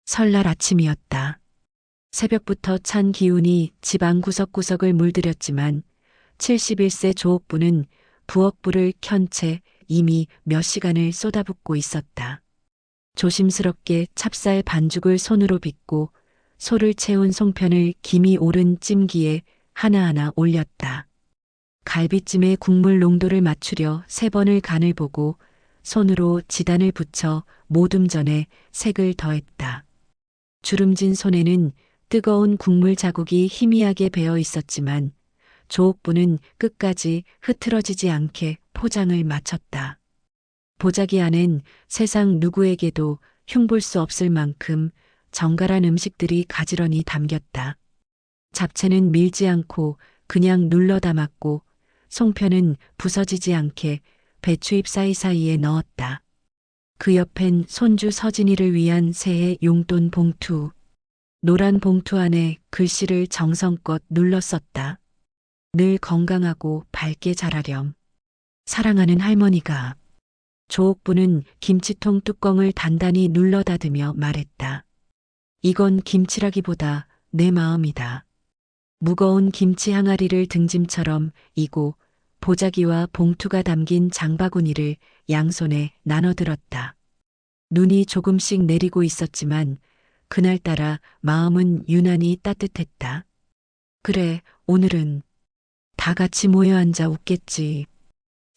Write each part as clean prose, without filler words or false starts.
설날 아침이었다. 새벽부터 찬 기운이 집안 구석구석을 물들였지만 71세 조옥부는 부엌불을 켠 채 이미 몇 시간을 쏟아붓고 있었다. 조심스럽게 찹쌀 반죽을 손으로 빚고 소를 채운 송편을 김이 오른 찜기에 하나하나 올렸다. 갈비찜의 국물 농도를 맞추려 3번을 간을 보고 손으로 지단을 붙여 모둠 전에 색을 더했다. 주름진 손에는 뜨거운 국물 자국이 희미하게 배어 있었지만 조옥부는 끝까지 흐트러지지 않게 포장을 마쳤다. 보자기 안엔 세상 누구에게도 흉볼 수 없을 만큼 정갈한 음식들이 가지런히 담겼다. 잡채는 밀지 않고 그냥 눌러 담았고 송편은 부서지지 않게 배추잎 사이사이에 넣었다. 그 옆엔 손주 서진이를 위한 새해 용돈 봉투. 노란 봉투 안에 글씨를 정성껏 눌러 썼다. 늘 건강하고 밝게 자라렴. 사랑하는 할머니가. 조옥부는 김치통 뚜껑을 단단히 눌러 닫으며 말했다. 이건 김치라기보다 내 마음이다. 무거운 김치 항아리를 등짐처럼 이고 보자기와 봉투가 담긴 장바구니를 양손에 나눠들었다. 눈이 조금씩 내리고 있었지만 그날따라 마음은 유난히 따뜻했다. 그래, 오늘은 다 같이 모여 앉아 웃겠지.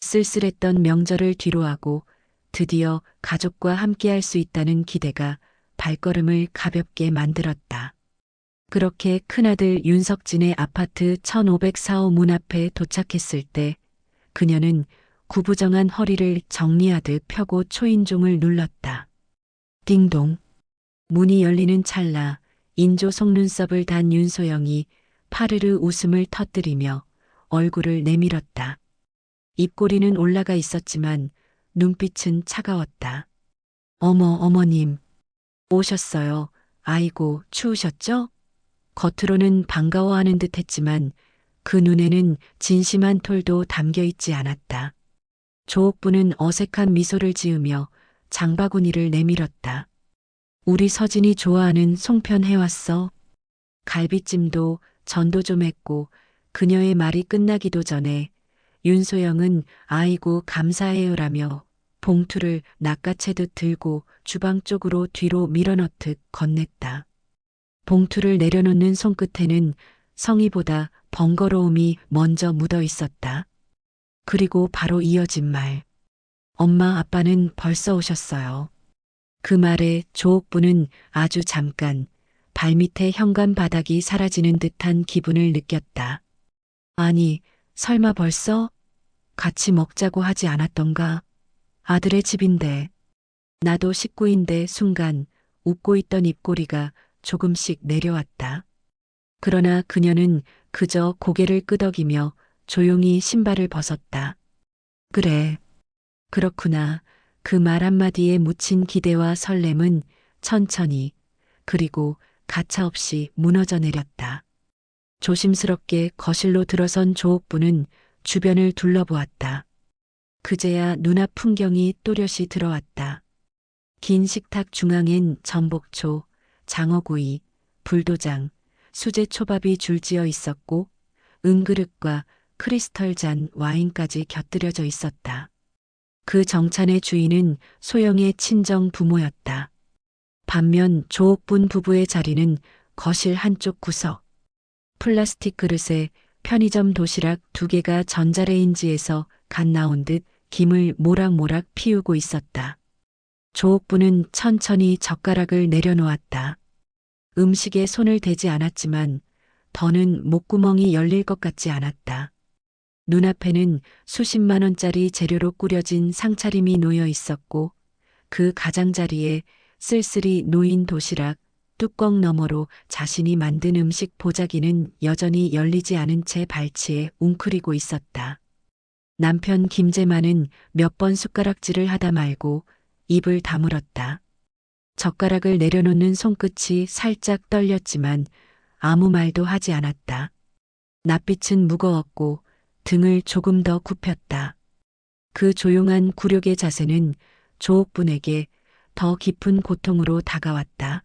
쓸쓸했던 명절을 뒤로하고 드디어 가족과 함께할 수 있다는 기대가 발걸음을 가볍게 만들었다. 그렇게 큰아들 윤석진의 아파트 1504호 문 앞에 도착했을 때 그녀는 구부정한 허리를 정리하듯 펴고 초인종을 눌렀다. 띵동. 문이 열리는 찰나 인조 속눈썹을 단 윤소영이 파르르 웃음을 터뜨리며 얼굴을 내밀었다. 입꼬리는 올라가 있었지만 눈빛은 차가웠다. 어머님. 오셨어요. 아이고, 추우셨죠? 겉으로는 반가워하는 듯 했지만 그 눈에는 진심한 톨도 담겨 있지 않았다. 조옥부는 어색한 미소를 지으며 장바구니를 내밀었다. 우리 서진이 좋아하는 송편 해왔어. 갈비찜도 전도 좀 했고 그녀의 말이 끝나기도 전에 윤소영은 아이고 감사해요라며 봉투를 낚아채듯 들고 주방 쪽으로 뒤로 밀어넣듯 건넸다. 봉투를 내려놓는 손끝에는 성의보다 번거로움이 먼저 묻어 있었다. 그리고 바로 이어진 말. 엄마 아빠는 벌써 오셨어요. 그 말에 조옥부는 아주 잠깐 발밑에 현관 바닥이 사라지는 듯한 기분을 느꼈다. 아니, 설마 벌써? 같이 먹자고 하지 않았던가? 아들의 집인데. 나도 식구인데 순간 웃고 있던 입꼬리가 조금씩 내려왔다. 그러나 그녀는 그저 고개를 끄덕이며 조용히 신발을 벗었다. 그래. 그렇구나. 그 말 한마디에 묻힌 기대와 설렘은 천천히 그리고 가차없이 무너져 내렸다. 조심스럽게 거실로 들어선 조옥부는 주변을 둘러보았다. 그제야 눈앞 풍경이 또렷이 들어왔다. 긴 식탁 중앙엔 전복초, 장어구이, 불도장, 수제초밥이 줄지어 있었고 은그릇과 크리스털 잔 와인까지 곁들여져 있었다. 그 정찬의 주인은 소영의 친정 부모였다. 반면 조옥분 부부의 자리는 거실 한쪽 구석. 플라스틱 그릇에 편의점 도시락 2개가 전자레인지에서 갓 나온 듯 김을 모락모락 피우고 있었다. 조옥부는 천천히 젓가락을 내려놓았다. 음식에 손을 대지 않았지만 더는 목구멍이 열릴 것 같지 않았다. 눈앞에는 수십만 원짜리 재료로 꾸려진 상차림이 놓여 있었고 그 가장자리에 쓸쓸히 놓인 도시락, 뚜껑 너머로 자신이 만든 음식 보자기는 여전히 열리지 않은 채 발치에 웅크리고 있었다. 남편 김재만은 몇 번 숟가락질을 하다 말고 입을 다물었다. 젓가락을 내려놓는 손끝이 살짝 떨렸지만 아무 말도 하지 않았다. 낯빛은 무거웠고 등을 조금 더 굽혔다. 그 조용한 굴욕의 자세는 조옥분에게 더 깊은 고통으로 다가왔다.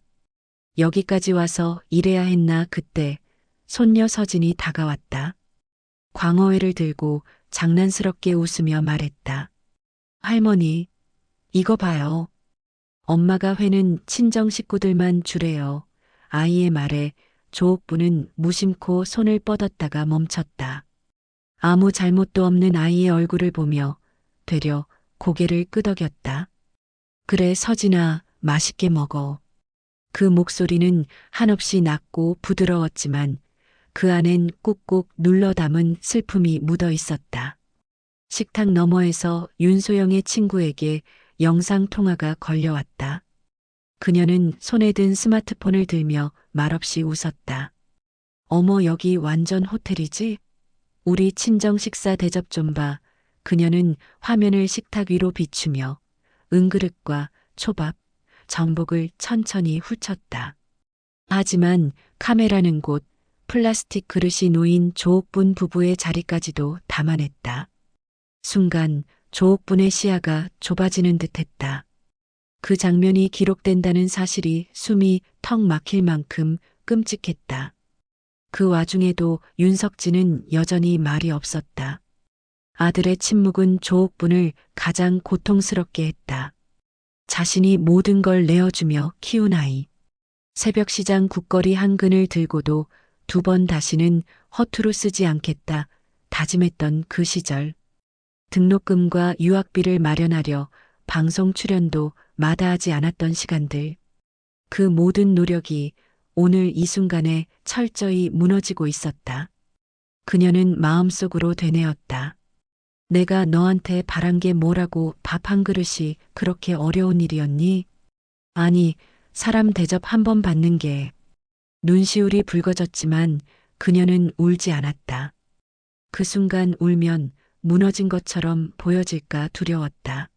여기까지 와서 이래야 했나. 그때 손녀 서진이 다가왔다. 광어회를 들고 장난스럽게 웃으며 말했다. 할머니, 이거 봐요. 엄마가 회는 친정 식구들만 주래요. 아이의 말에 조옥부는 무심코 손을 뻗었다가 멈췄다. 아무 잘못도 없는 아이의 얼굴을 보며 되려 고개를 끄덕였다. 그래, 서진아, 맛있게 먹어. 그 목소리는 한없이 낮고 부드러웠지만 그 안엔 꾹꾹 눌러 담은 슬픔이 묻어 있었다. 식탁 너머에서 윤소영의 친구에게 영상 통화가 걸려왔다. 그녀는 손에 든 스마트폰을 들며 말없이 웃었다. 어머, 여기 완전 호텔이지? 우리 친정 식사 대접 좀 봐. 그녀는 화면을 식탁 위로 비추며 은그릇과 초밥, 전복을 천천히 훑었다. 하지만 카메라는 곧 플라스틱 그릇이 놓인 조옥분 부부의 자리까지도 담아냈다. 순간 조옥분의 시야가 좁아지는 듯했다. 그 장면이 기록된다는 사실이 숨이 턱 막힐 만큼 끔찍했다. 그 와중에도 윤석진은 여전히 말이 없었다. 아들의 침묵은 조옥분을 가장 고통스럽게 했다. 자신이 모든 걸 내어주며 키운 아이. 새벽 시장 국거리 한 근을 들고도 두 번 다시는 허투루 쓰지 않겠다 다짐했던 그 시절. 등록금과 유학비를 마련하려 방송 출연도 마다하지 않았던 시간들. 그 모든 노력이 오늘 이 순간에 철저히 무너지고 있었다. 그녀는 마음속으로 되뇌었다. 내가 너한테 바란 게 뭐라고 밥 한 그릇이 그렇게 어려운 일이었니? 아니, 사람 대접 한 번 받는 게. 눈시울이 붉어졌지만 그녀는 울지 않았다. 그 순간 울면 무너진 것처럼 보여질까 두려웠다.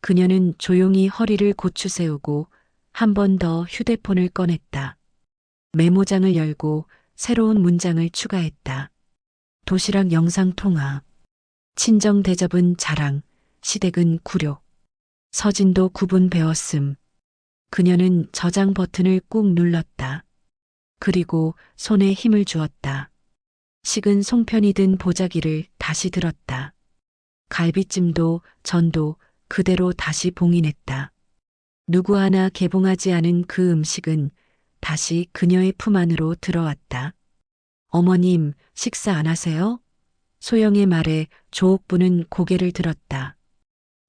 그녀는 조용히 허리를 고추 세우고 한 번 더 휴대폰을 꺼냈다. 메모장을 열고 새로운 문장을 추가했다. 도시락 영상 통화. 친정 대접은 자랑, 시댁은 굴욕. 서진도 구분 배웠음. 그녀는 저장 버튼을 꾹 눌렀다. 그리고 손에 힘을 주었다. 식은 송편이 든 보자기를 다시 들었다. 갈비찜도 전도 그대로 다시 봉인했다. 누구 하나 개봉하지 않은 그 음식은 다시 그녀의 품 안으로 들어왔다. 어머님, 식사 안 하세요? 소영의 말에 조옥부는 고개를 들었다.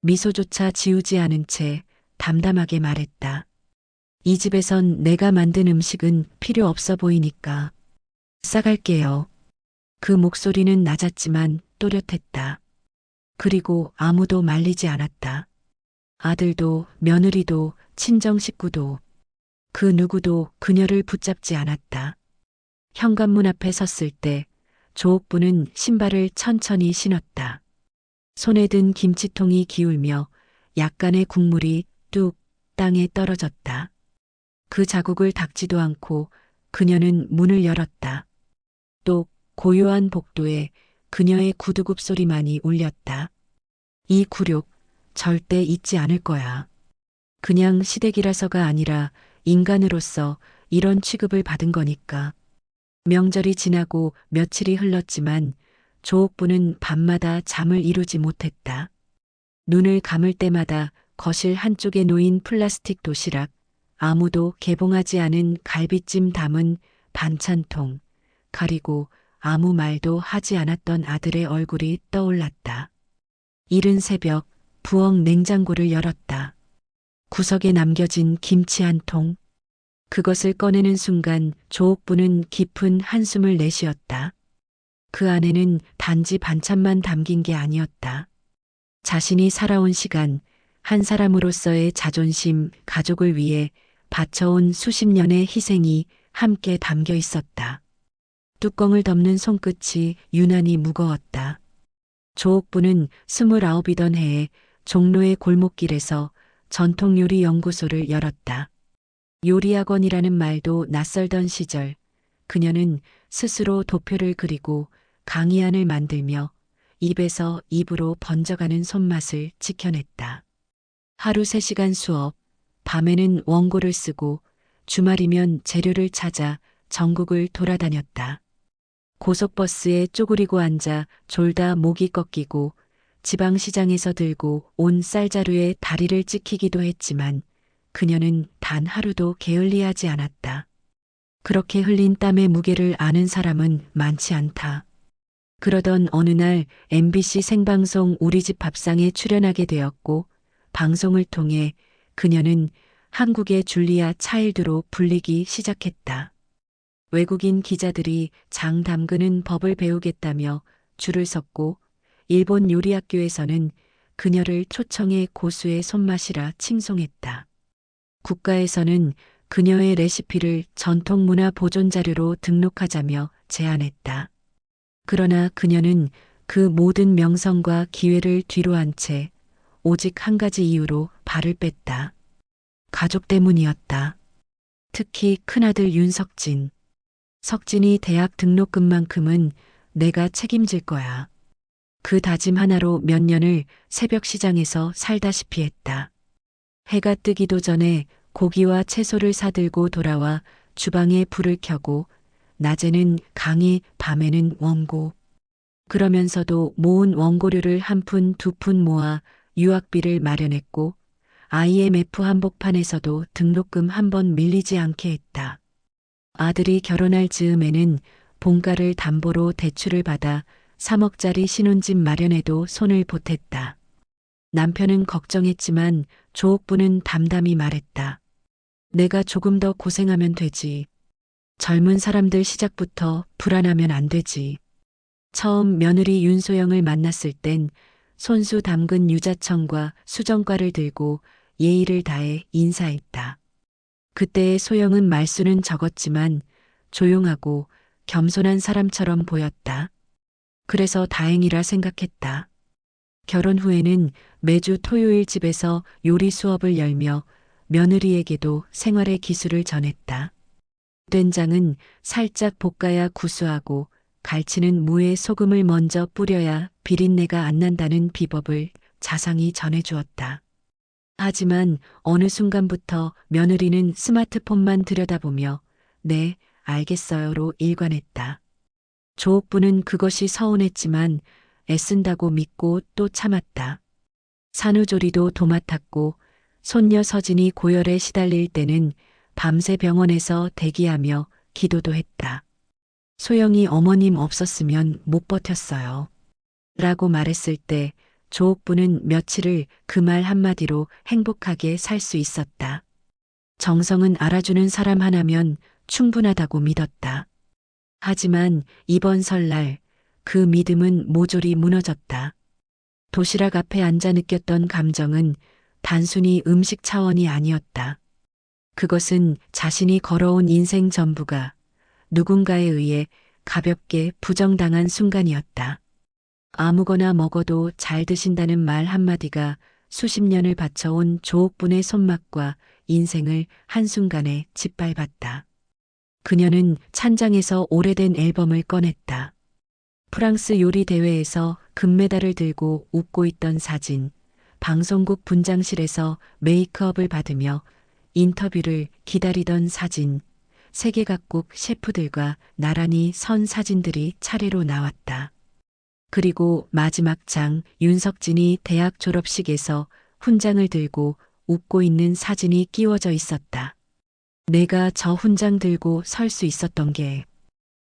미소조차 지우지 않은 채 담담하게 말했다. 이 집에선 내가 만든 음식은 필요 없어 보이니까 싸갈게요. 그 목소리는 낮았지만 또렷했다. 그리고 아무도 말리지 않았다. 아들도 며느리도 친정 식구도 그 누구도 그녀를 붙잡지 않았다. 현관문 앞에 섰을 때 조옥부는 신발을 천천히 신었다. 손에 든 김치통이 기울며 약간의 국물이 뚝 땅에 떨어졌다. 그 자국을 닦지도 않고 그녀는 문을 열었다. 또 고요한 복도에 그녀의 구두굽 소리만이 울렸다. 이 굴욕 절대 잊지 않을 거야. 그냥 시댁이라서가 아니라 인간으로서 이런 취급을 받은 거니까. 명절이 지나고 며칠이 흘렀지만 조옥부는 밤마다 잠을 이루지 못했다. 눈을 감을 때마다 거실 한쪽에 놓인 플라스틱 도시락, 아무도 개봉하지 않은 갈비찜 담은 반찬통, 그리고 아무 말도 하지 않았던 아들의 얼굴이 떠올랐다. 이른 새벽 부엌 냉장고를 열었다. 구석에 남겨진 김치 한 통. 그것을 꺼내는 순간 조옥부는 깊은 한숨을 내쉬었다. 그 안에는 단지 반찬만 담긴 게 아니었다. 자신이 살아온 시간, 한 사람으로서의 자존심, 가족을 위해 바쳐온 수십 년의 희생이 함께 담겨 있었다. 뚜껑을 덮는 손끝이 유난히 무거웠다. 조옥부는 29이던 해에 종로의 골목길에서 전통요리 연구소를 열었다. 요리학원이라는 말도 낯설던 시절, 그녀는 스스로 도표를 그리고 강의안을 만들며 입에서 입으로 번져가는 손맛을 지켜냈다. 하루 3시간 수업, 밤에는 원고를 쓰고 주말이면 재료를 찾아 전국을 돌아다녔다. 고속버스에 쪼그리고 앉아 졸다 목이 꺾이고 지방시장에서 들고 온 쌀자루에 다리를 찍히기도 했지만 그녀는 단 하루도 게을리하지 않았다. 그렇게 흘린 땀의 무게를 아는 사람은 많지 않다. 그러던 어느 날 MBC 생방송 우리 집 밥상에 출연하게 되었고 방송을 통해 그녀는 한국의 줄리아 차일드로 불리기 시작했다. 외국인 기자들이 장 담그는 법을 배우겠다며 줄을 섰고 일본 요리학교에서는 그녀를 초청해 고수의 손맛이라 칭송했다. 국가에서는 그녀의 레시피를 전통문화 보존자료로 등록하자며 제안했다. 그러나 그녀는 그 모든 명성과 기회를 뒤로한 채 오직 한 가지 이유로 발을 뺐다. 가족 때문이었다. 특히 큰아들 윤석진. 석진이 대학 등록금만큼은 내가 책임질 거야. 그 다짐 하나로 몇 년을 새벽 시장에서 살다시피 했다. 해가 뜨기도 전에 고기와 채소를 사들고 돌아와 주방에 불을 켜고 낮에는 강의, 밤에는 원고. 그러면서도 모은 원고료를 한 푼, 두 푼 모아 유학비를 마련했고 IMF 한복판에서도 등록금 한 번 밀리지 않게 했다. 아들이 결혼할 즈음에는 본가를 담보로 대출을 받아 3억짜리 신혼집 마련에도 손을 보탰다. 남편은 걱정했지만 조옥부는 담담히 말했다. 내가 조금 더 고생하면 되지. 젊은 사람들 시작부터 불안하면 안 되지. 처음 며느리 윤소영을 만났을 땐 손수 담근 유자청과 수정과를 들고 예의를 다해 인사했다. 그때의 소영은 말수는 적었지만 조용하고 겸손한 사람처럼 보였다. 그래서 다행이라 생각했다. 결혼 후에는 매주 토요일 집에서 요리 수업을 열며 며느리에게도 생활의 기술을 전했다. 된장은 살짝 볶아야 구수하고 갈치는 무에 소금을 먼저 뿌려야 비린내가 안 난다는 비법을 자상히 전해주었다. 하지만 어느 순간부터 며느리는 스마트폰만 들여다보며 네, 알겠어요로 일관했다. 조옥부는 그것이 서운했지만 애쓴다고 믿고 또 참았다. 산후조리도 도맡았고 손녀 서진이 고열에 시달릴 때는 밤새 병원에서 대기하며 기도도 했다. 소영이 어머님 없었으면 못 버텼어요. 라고 말했을 때 조옥부는 며칠을 그 말 한마디로 행복하게 살 수 있었다. 정성은 알아주는 사람 하나면 충분하다고 믿었다. 하지만 이번 설날 그 믿음은 모조리 무너졌다. 도시락 앞에 앉아 느꼈던 감정은 단순히 음식 차원이 아니었다. 그것은 자신이 걸어온 인생 전부가 누군가에 의해 가볍게 부정당한 순간이었다. 아무거나 먹어도 잘 드신다는 말 한마디가 수십 년을 바쳐온 조옥분의 손맛과 인생을 한순간에 짓밟았다. 그녀는 찬장에서 오래된 앨범을 꺼냈다. 프랑스 요리 대회에서 금메달을 들고 웃고 있던 사진, 방송국 분장실에서 메이크업을 받으며 인터뷰를 기다리던 사진, 세계 각국 셰프들과 나란히 선 사진들이 차례로 나왔다. 그리고 마지막 장 윤석진이 대학 졸업식에서 훈장을 들고 웃고 있는 사진이 끼워져 있었다. 내가 저 훈장 들고 설 수 있었던 게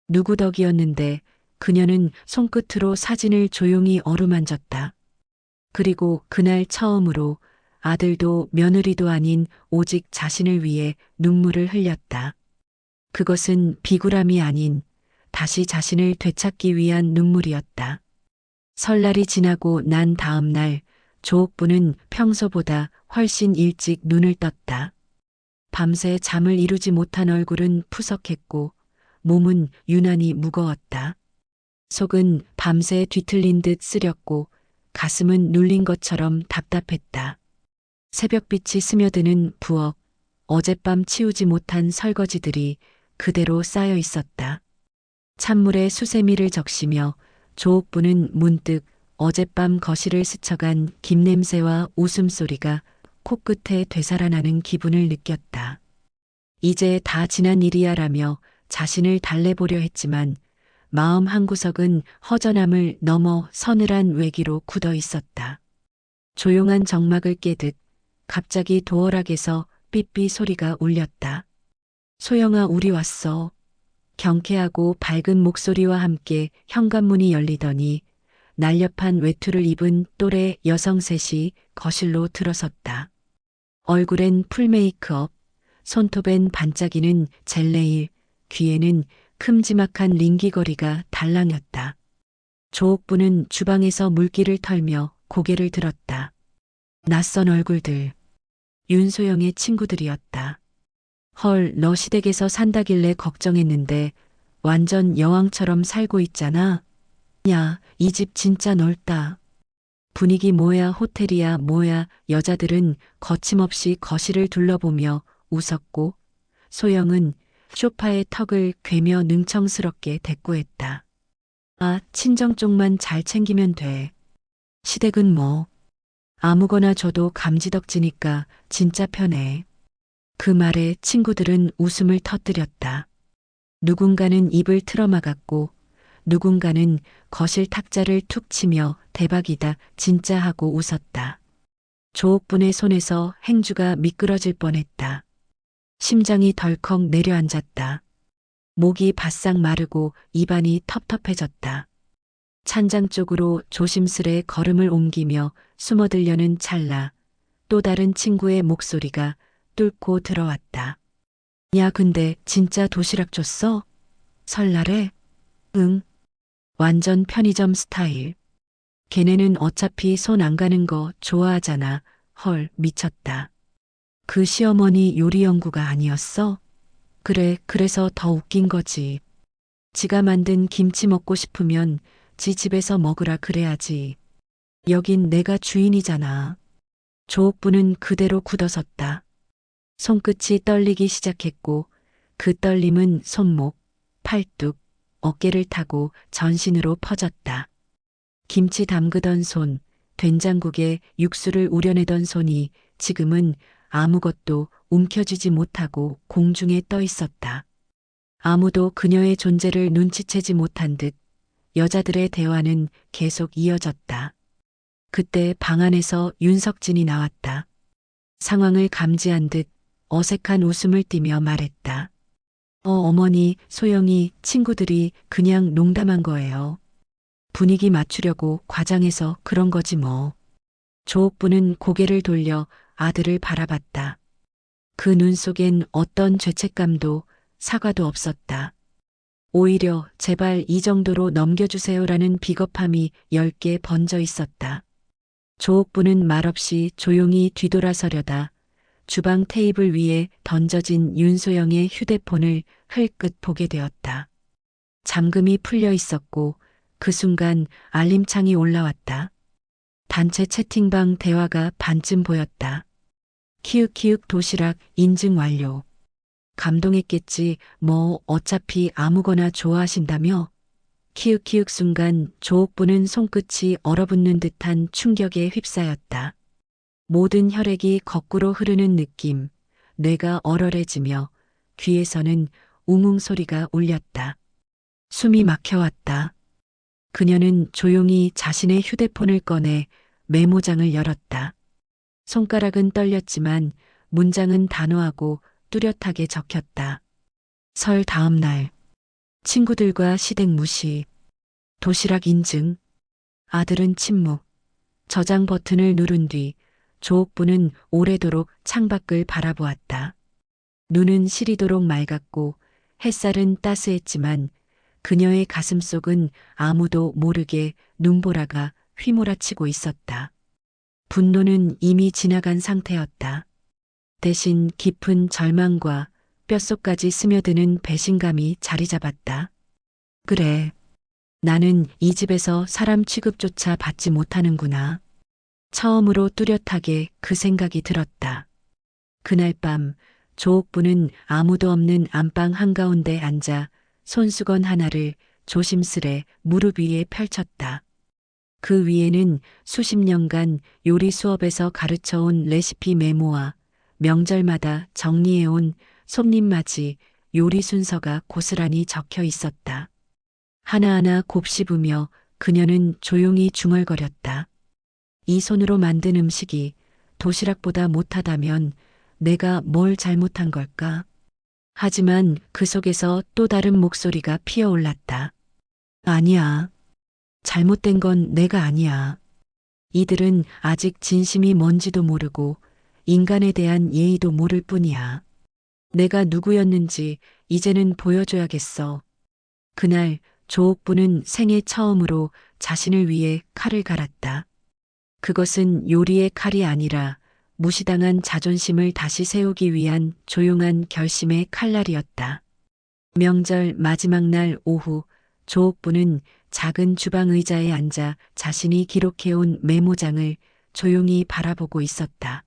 누구 덕이었는데 그녀는 손끝으로 사진을 조용히 어루만졌다. 그리고 그날 처음으로 아들도 며느리도 아닌 오직 자신을 위해 눈물을 흘렸다. 그것은 비굴함이 아닌 다시 자신을 되찾기 위한 눈물이었다. 설날이 지나고 난 다음 날 조옥부는 평소보다 훨씬 일찍 눈을 떴다. 밤새 잠을 이루지 못한 얼굴은 푸석했고 몸은 유난히 무거웠다. 속은 밤새 뒤틀린 듯 쓰렸고 가슴은 눌린 것처럼 답답했다. 새벽빛이 스며드는 부엌, 어젯밤 치우지 못한 설거지들이 그대로 쌓여 있었다. 찬물에 수세미를 적시며 조옥부는 문득 어젯밤 거실을 스쳐간 김냄새와 웃음소리가 코끝에 되살아나는 기분을 느꼈다. 이제 다 지난 일이야라며 자신을 달래보려 했지만 마음 한구석은 허전함을 넘어 서늘한 외기로 굳어 있었다. 조용한 정막을 깨듯 갑자기 도어락에서 삐삐 소리가 울렸다. 소영아, 우리 왔어. 경쾌하고 밝은 목소리와 함께 현관문이 열리더니 날렵한 외투를 입은 또래 여성 셋이 거실로 들어섰다. 얼굴엔 풀메이크업, 손톱엔 반짝이는 젤네일, 귀에는 큼지막한 링귀걸이가 달랑였다. 조옥부는 주방에서 물기를 털며 고개를 들었다. 낯선 얼굴들. 윤소영의 친구들이었다. 헐, 너 시댁에서 산다길래 걱정했는데 완전 여왕처럼 살고 있잖아. 야, 이 집 진짜 넓다. 분위기 뭐야, 호텔이야 뭐야. 여자들은 거침없이 거실을 둘러보며 웃었고 소영은 소파에 턱을 괴며 능청스럽게 대꾸했다. 아, 친정 쪽만 잘 챙기면 돼. 시댁은 뭐 아무거나 줘도 감지덕지니까 진짜 편해. 그 말에 친구들은 웃음을 터뜨렸다. 누군가는 입을 틀어막았고 누군가는 거실 탁자를 툭 치며 대박이다 진짜 하고 웃었다. 조옥분의 손에서 행주가 미끄러질 뻔했다. 심장이 덜컥 내려앉았다. 목이 바싹 마르고 입안이 텁텁해졌다. 찬장 쪽으로 조심스레 걸음을 옮기며 숨어들려는 찰나 또 다른 친구의 목소리가 뚫고 들어왔다. 야, 근데 진짜 도시락 줬어? 설날에? 응. 완전 편의점 스타일. 걔네는 어차피 손 안 가는 거 좋아하잖아. 헐, 미쳤다. 그 시어머니 요리 연구가 아니었어? 그래, 그래서 더 웃긴 거지. 지가 만든 김치 먹고 싶으면 지 집에서 먹으라 그래야지. 여긴 내가 주인이잖아. 조옥부는 그대로 굳어섰다. 손끝이 떨리기 시작했고 그 떨림은 손목, 팔뚝, 어깨를 타고 전신으로 퍼졌다. 김치 담그던 손, 된장국에 육수를 우려내던 손이 지금은 아무것도 움켜쥐지 못하고 공중에 떠 있었다. 아무도 그녀의 존재를 눈치채지 못한 듯 여자들의 대화는 계속 이어졌다. 그때 방 안에서 윤석진이 나왔다. 상황을 감지한 듯 어색한 웃음을 띠며 말했다. 어머니, 소영이 친구들이 그냥 농담한 거예요. 분위기 맞추려고 과장해서 그런 거지 뭐. 조옥부는 고개를 돌려 아들을 바라봤다. 그 눈 속엔 어떤 죄책감도 사과도 없었다. 오히려 제발 이 정도로 넘겨주세요라는 비겁함이 10개 번져 있었다. 조옥부는 말없이 조용히 뒤돌아서려다 주방 테이블 위에 던져진 윤소영의 휴대폰을 흘끗 보게 되었다. 잠금이 풀려 있었고 그 순간 알림창이 올라왔다. 단체 채팅방 대화가 반쯤 보였다. 키읔키읔 도시락 인증 완료. 감동했겠지 뭐 어차피 아무거나 좋아하신다며. 키읔키읔 순간 조옥부는 손끝이 얼어붙는 듯한 충격에 휩싸였다. 모든 혈액이 거꾸로 흐르는 느낌, 뇌가 얼얼해지며 귀에서는 웅웅 소리가 울렸다. 숨이 막혀왔다. 그녀는 조용히 자신의 휴대폰을 꺼내 메모장을 열었다. 손가락은 떨렸지만 문장은 단호하고 뚜렷하게 적혔다. 설 다음 날, 친구들과 시댁 무시, 도시락 인증, 아들은 침묵, 저장 버튼을 누른 뒤 조옥부는 오래도록 창밖을 바라보았다. 눈은 시리도록 맑았고 햇살은 따스했지만 그녀의 가슴속은 아무도 모르게 눈보라가 휘몰아치고 있었다. 분노는 이미 지나간 상태였다. 대신 깊은 절망과 뼛속까지 스며드는 배신감이 자리 잡았다. 그래, 나는 이 집에서 사람 취급조차 받지 못하는구나. 처음으로 뚜렷하게 그 생각이 들었다. 그날 밤 조옥부는 아무도 없는 안방 한가운데 앉아 손수건 하나를 조심스레 무릎 위에 펼쳤다. 그 위에는 수십 년간 요리 수업에서 가르쳐온 레시피 메모와 명절마다 정리해온 손님 맞이, 요리 순서가 고스란히 적혀 있었다. 하나하나 곱씹으며 그녀는 조용히 중얼거렸다. 이 손으로 만든 음식이 도시락보다 못하다면 내가 뭘 잘못한 걸까? 하지만 그 속에서 또 다른 목소리가 피어올랐다. 아니야. 잘못된 건 내가 아니야. 이들은 아직 진심이 뭔지도 모르고 인간에 대한 예의도 모를 뿐이야. 내가 누구였는지 이제는 보여줘야겠어. 그날 조옥부는 생애 처음으로 자신을 위해 칼을 갈았다. 그것은 요리의 칼이 아니라 무시당한 자존심을 다시 세우기 위한 조용한 결심의 칼날이었다. 명절 마지막 날 오후 조옥부는 작은 주방 의자에 앉아 자신이 기록해온 메모장을 조용히 바라보고 있었다.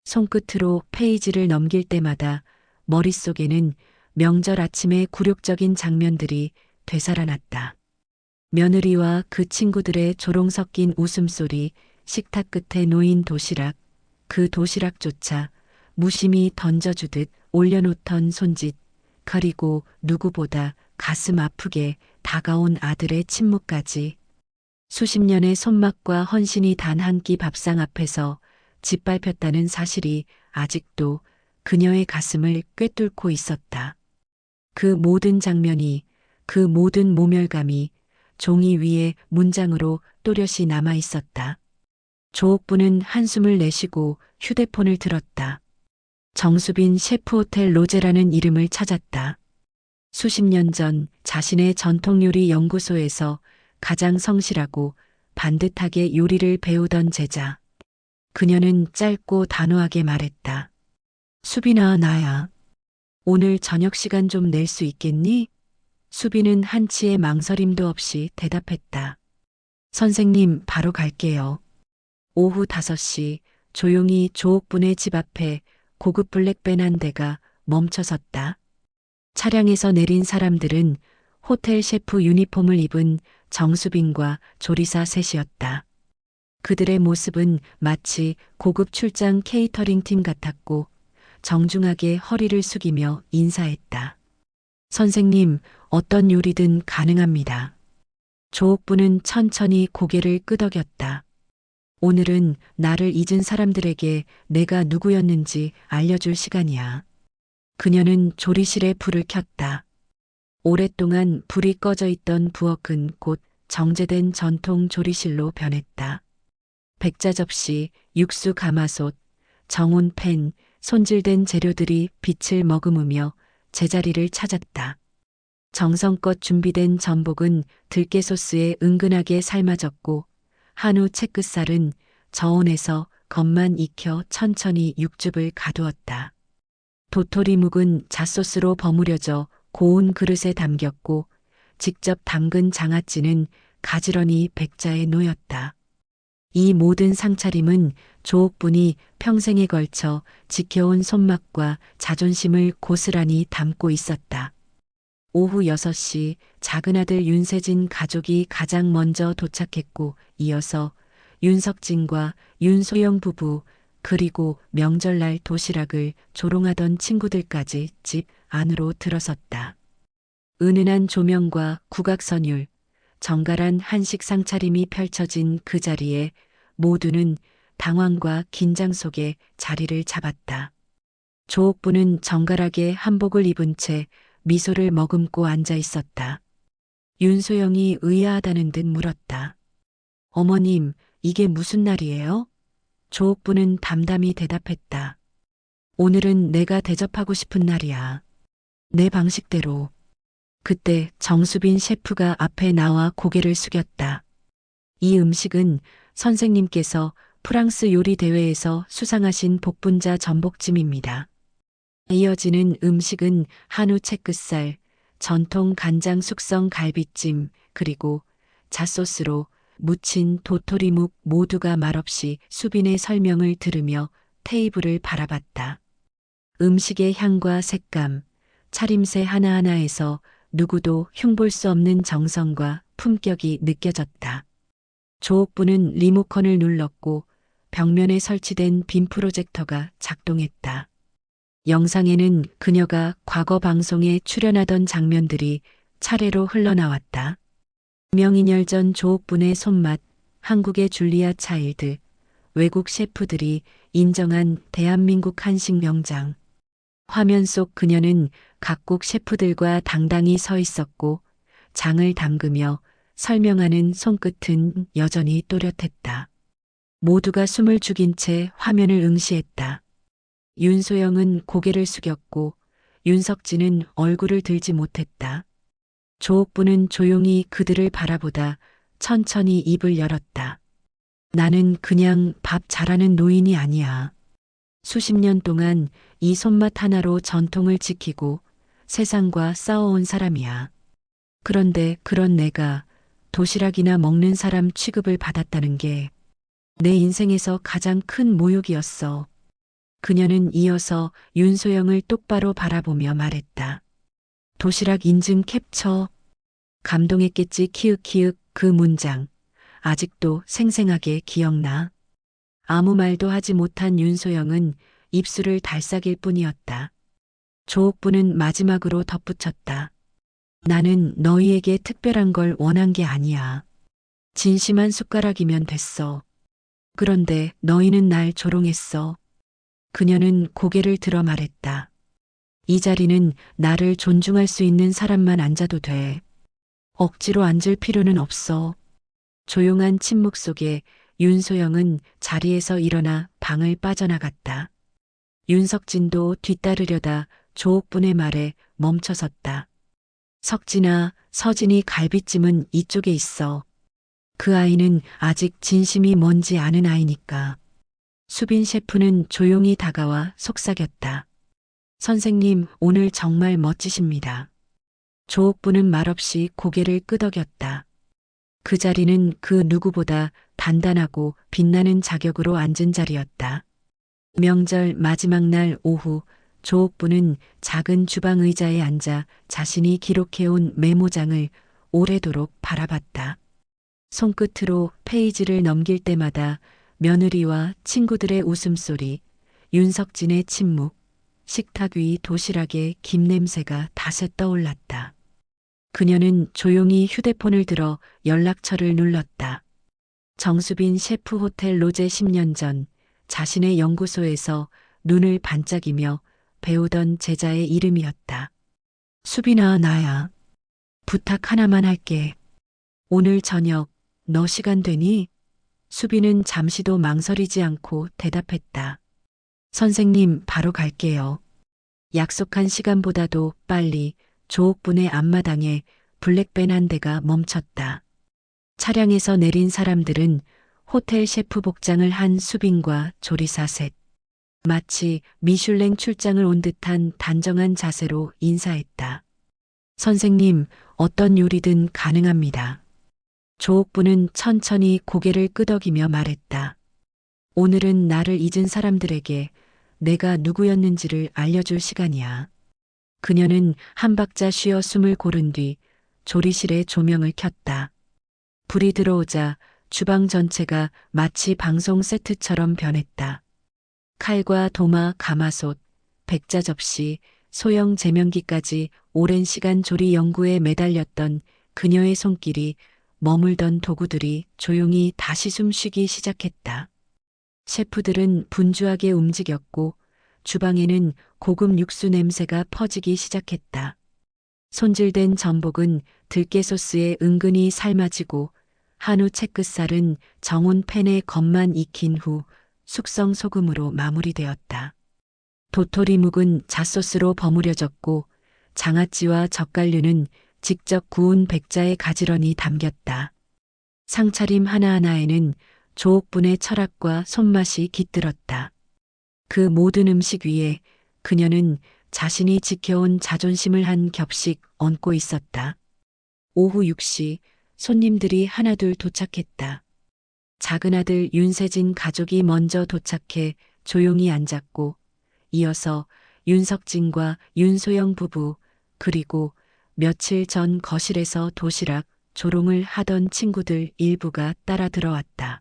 손끝으로 페이지를 넘길 때마다 머릿속에는 명절 아침의 굴욕적인 장면들이 되살아났다. 며느리와 그 친구들의 조롱 섞인 웃음소리, 식탁 끝에 놓인 도시락, 그 도시락조차 무심히 던져주듯 올려놓던 손짓, 그리고 누구보다 가슴 아프게 다가온 아들의 침묵까지. 수십 년의 손맛과 헌신이 단 한 끼 밥상 앞에서 짓밟혔다는 사실이 아직도 그녀의 가슴을 꿰뚫고 있었다. 그 모든 장면이, 그 모든 모멸감이 종이 위에 문장으로 또렷이 남아 있었다. 조옥부는 한숨을 내쉬고 휴대폰을 들었다. 정수빈 셰프 호텔 로제라는 이름을 찾았다. 수십 년 전 자신의 전통요리 연구소에서 가장 성실하고 반듯하게 요리를 배우던 제자. 그녀는 짧고 단호하게 말했다. 수빈아, 나야. 오늘 저녁 시간 좀 낼 수 있겠니? 수빈은 한치의 망설임도 없이 대답했다. 선생님, 바로 갈게요. 오후 5시 조용히 조옥분의 집 앞에 고급 블랙벤 한 대가 멈춰섰다. 차량에서 내린 사람들은 호텔 셰프 유니폼을 입은 정수빈과 조리사 셋이었다. 그들의 모습은 마치 고급 출장 케이터링 팀 같았고 정중하게 허리를 숙이며 인사했다. 선생님, 어떤 요리든 가능합니다. 조옥부는 천천히 고개를 끄덕였다. 오늘은 나를 잊은 사람들에게 내가 누구였는지 알려줄 시간이야. 그녀는 조리실에 불을 켰다. 오랫동안 불이 꺼져 있던 부엌은 곧 정제된 전통 조리실로 변했다. 백자 접시, 육수 가마솥, 정온 팬, 손질된 재료들이 빛을 머금으며 제자리를 찾았다. 정성껏 준비된 전복은 들깨 소스에 은근하게 삶아졌고 한우 채끝살은 저온에서 겉만 익혀 천천히 육즙을 가두었다. 도토리묵은 잣소스로 버무려져 고운 그릇에 담겼고 직접 담근 장아찌는 가지런히 백자에 놓였다. 이 모든 상차림은 조옥분이 평생에 걸쳐 지켜온 손맛과 자존심을 고스란히 담고 있었다. 오후 6시 작은 아들 윤세진 가족이 가장 먼저 도착했고 이어서 윤석진과 윤소영 부부 그리고 명절날 도시락을 조롱하던 친구들까지 집 안으로 들어섰다. 은은한 조명과 국악선율, 정갈한 한식 상차림이 펼쳐진 그 자리에 모두는 당황과 긴장 속에 자리를 잡았다. 조옥부는 정갈하게 한복을 입은 채 미소를 머금고 앉아 있었다. 윤소영이 의아하다는 듯 물었다. 어머님, 이게 무슨 날이에요? 조옥부는 담담히 대답했다. 오늘은 내가 대접하고 싶은 날이야. 내 방식대로. 그때 정수빈 셰프가 앞에 나와 고개를 숙였다. 이 음식은 선생님께서 프랑스 요리 대회에서 수상하신 복분자 전복찜입니다. 이어지는 음식은 한우 채끝살, 전통 간장 숙성 갈비찜, 그리고 잣소스로 무친 도토리묵 모두가 말없이 수빈의 설명을 들으며 테이블을 바라봤다. 음식의 향과 색감, 차림새 하나하나에서 누구도 흉볼 수 없는 정성과 품격이 느껴졌다. 조옥부는 리모컨을 눌렀고 벽면에 설치된 빔 프로젝터가 작동했다. 영상에는 그녀가 과거 방송에 출연하던 장면들이 차례로 흘러나왔다. 명인열전 조옥분의 손맛, 한국의 줄리아 차일드, 외국 셰프들이 인정한 대한민국 한식 명장. 화면 속 그녀는 각국 셰프들과 당당히 서 있었고 장을 담그며 설명하는 손끝은 여전히 또렷했다. 모두가 숨을 죽인 채 화면을 응시했다. 윤소영은 고개를 숙였고 윤석진은 얼굴을 들지 못했다. 조옥부는 조용히 그들을 바라보다 천천히 입을 열었다. 나는 그냥 밥 잘하는 노인이 아니야. 수십 년 동안 이 손맛 하나로 전통을 지키고 세상과 싸워온 사람이야. 그런데 그런 내가 도시락이나 먹는 사람 취급을 받았다는 게 내 인생에서 가장 큰 모욕이었어. 그녀는 이어서 윤소영을 똑바로 바라보며 말했다. 도시락 인증 캡처. 감동했겠지 키읔키읔 그 문장. 아직도 생생하게 기억나. 아무 말도 하지 못한 윤소영은 입술을 달싹일 뿐이었다. 조옥부는 마지막으로 덧붙였다. 나는 너희에게 특별한 걸 원한 게 아니야. 진심한 숟가락이면 됐어. 그런데 너희는 날 조롱했어. 그녀는 고개를 들어 말했다. 이 자리는 나를 존중할 수 있는 사람만 앉아도 돼. 억지로 앉을 필요는 없어. 조용한 침묵 속에 윤소영은 자리에서 일어나 방을 빠져나갔다. 윤석진도 뒤따르려다 조옥분의 말에 멈춰섰다. 석진아, 서진이 갈비찜은 이쪽에 있어. 그 아이는 아직 진심이 뭔지 아는 아이니까. 수빈 셰프는 조용히 다가와 속삭였다. 선생님, 오늘 정말 멋지십니다. 조옥부는 말없이 고개를 끄덕였다. 그 자리는 그 누구보다 단단하고 빛나는 자격으로 앉은 자리였다. 명절 마지막 날 오후 조옥부는 작은 주방 의자에 앉아 자신이 기록해온 메모장을 오래도록 바라봤다. 손끝으로 페이지를 넘길 때마다 며느리와 친구들의 웃음소리, 윤석진의 침묵, 식탁 위 도시락의 김 냄새가 다새 떠올랐다. 그녀는 조용히 휴대폰을 들어 연락처를 눌렀다. 정수빈 셰프 호텔 로제 10년 전 자신의 연구소에서 눈을 반짝이며 배우던 제자의 이름이었다. 수빈아, 나야. 부탁 하나만 할게. 오늘 저녁 너 시간 되니? 수빈은 잠시도 망설이지 않고 대답했다. 선생님, 바로 갈게요. 약속한 시간보다도 빨리 조옥분의 앞마당에 블랙벤 한 대가 멈췄다. 차량에서 내린 사람들은 호텔 셰프 복장을 한 수빈과 조리사 셋. 마치 미슐랭 출장을 온 듯한 단정한 자세로 인사했다. 선생님, 어떤 요리든 가능합니다. 조옥부는 천천히 고개를 끄덕이며 말했다. 오늘은 나를 잊은 사람들에게 내가 누구였는지를 알려줄 시간이야. 그녀는 한 박자 쉬어 숨을 고른 뒤 조리실의 조명을 켰다. 불이 들어오자 주방 전체가 마치 방송 세트처럼 변했다. 칼과 도마, 가마솥, 백자 접시, 소형 제면기까지 오랜 시간 조리 연구에 매달렸던 그녀의 손길이 머물던 도구들이 조용히 다시 숨쉬기 시작했다. 셰프들은 분주하게 움직였고 주방에는 고급 육수 냄새가 퍼지기 시작했다. 손질된 전복은 들깨 소스에 은근히 삶아지고 한우 채끝살은 정온 팬에 겉만 익힌 후 숙성 소금으로 마무리되었다. 도토리묵은 잣소스로 버무려졌고 장아찌와 젓갈류는 직접 구운 백자의 가지런히 담겼다. 상차림 하나하나에는 조옥분의 철학과 손맛이 깃들었다. 그 모든 음식 위에 그녀는 자신이 지켜온 자존심을 한 겹씩 얹고 있었다. 오후 6시 손님들이 하나둘 도착했다. 작은 아들 윤세진 가족이 먼저 도착해 조용히 앉았고 이어서 윤석진과 윤소영 부부 그리고 며칠 전 거실에서 도시락, 조롱을 하던 친구들 일부가 따라 들어왔다.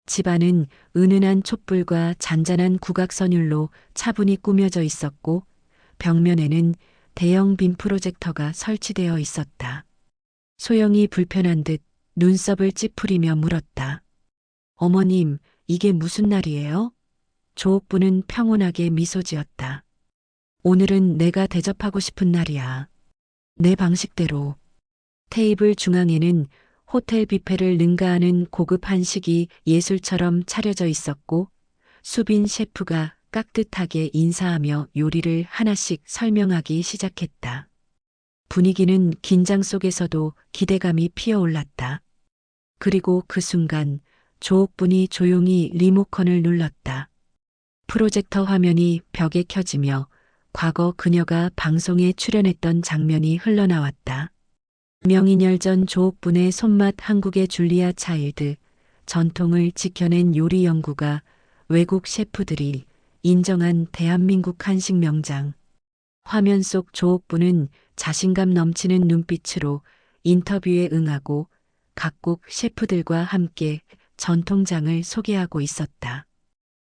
집안은 은은한 촛불과 잔잔한 국악선율로 차분히 꾸며져 있었고 벽면에는 대형 빔 프로젝터가 설치되어 있었다. 소영이 불편한 듯 눈썹을 찌푸리며 물었다. 어머님, 이게 무슨 날이에요? 조옥부는 평온하게 미소 지었다. 오늘은 내가 대접하고 싶은 날이야. 내 방식대로. 테이블 중앙에는 호텔 뷔페를 능가하는 고급 한식이 예술처럼 차려져 있었고 수빈 셰프가 깍듯하게 인사하며 요리를 하나씩 설명하기 시작했다. 분위기는 긴장 속에서도 기대감이 피어올랐다. 그리고 그 순간 조옥분이 조용히 리모컨을 눌렀다. 프로젝터 화면이 벽에 켜지며 과거 그녀가 방송에 출연했던 장면이 흘러나왔다. 명인열 전 조옥분의 손맛 한국의 줄리아 차일드, 전통을 지켜낸 요리 연구가 외국 셰프들이 인정한 대한민국 한식 명장. 화면 속 조옥분은 자신감 넘치는 눈빛으로 인터뷰에 응하고 각국 셰프들과 함께 전통장을 소개하고 있었다.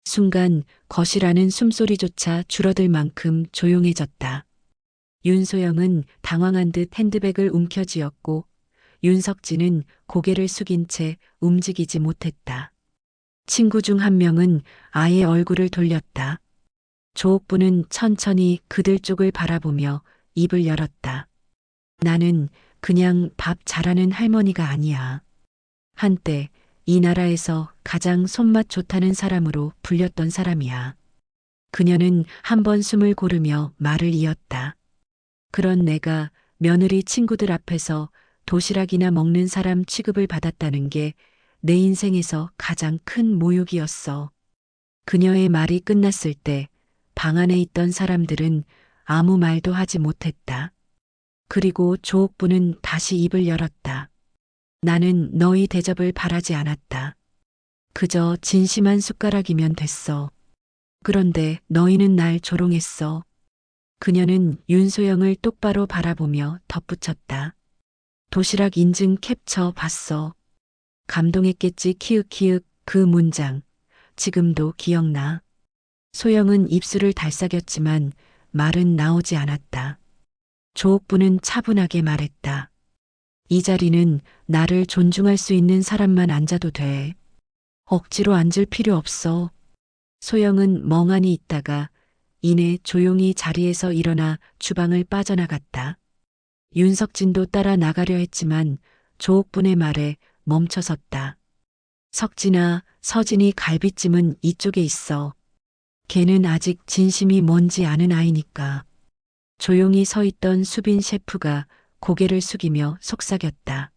순간 거실 안은 숨소리조차 줄어들 만큼 조용해졌다. 윤소영은 당황한 듯 핸드백을 움켜쥐었고 윤석진은 고개를 숙인 채 움직이지 못했다. 친구 중 한 명은 아예 얼굴을 돌렸다. 조옥부는 천천히 그들 쪽을 바라보며 입을 열었다. 나는 그냥 밥 잘하는 할머니가 아니야. 한때 이 나라에서 가장 손맛 좋다는 사람으로 불렸던 사람이야. 그녀는 한 번 숨을 고르며 말을 이었다. 그런 내가 며느리 친구들 앞에서 도시락이나 먹는 사람 취급을 받았다는 게 내 인생에서 가장 큰 모욕이었어. 그녀의 말이 끝났을 때 방 안에 있던 사람들은 아무 말도 하지 못했다. 그리고 조옥부는 다시 입을 열었다. 나는 너희 대접을 바라지 않았다. 그저 진심한 숟가락이면 됐어. 그런데 너희는 날 조롱했어. 그녀는 윤소영을 똑바로 바라보며 덧붙였다. 도시락 인증 캡처 봤어. 감동했겠지 키읔키읔 그 문장. 지금도 기억나. 소영은 입술을 달싹였지만 말은 나오지 않았다. 조옥부는 차분하게 말했다. 이 자리는 나를 존중할 수 있는 사람만 앉아도 돼. 억지로 앉을 필요 없어. 소영은 멍하니 있다가 이내 조용히 자리에서 일어나 주방을 빠져나갔다. 윤석진도 따라 나가려 했지만 조옥분의 말에 멈춰섰다. 석진아, 서진이 갈비찜은 이쪽에 있어. 걔는 아직 진심이 뭔지 아는 아이니까. 조용히 서 있던 수빈 셰프가 고개를 숙이며 속삭였다.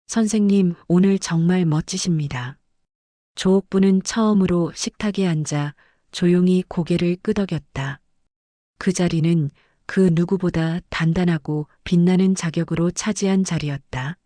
선생님, 오늘 정말 멋지십니다. 조옥부는 처음으로 식탁에 앉아 조용히 고개를 끄덕였다. 그 자리는 그 누구보다 단단하고 빛나는 자격으로 차지한 자리였다.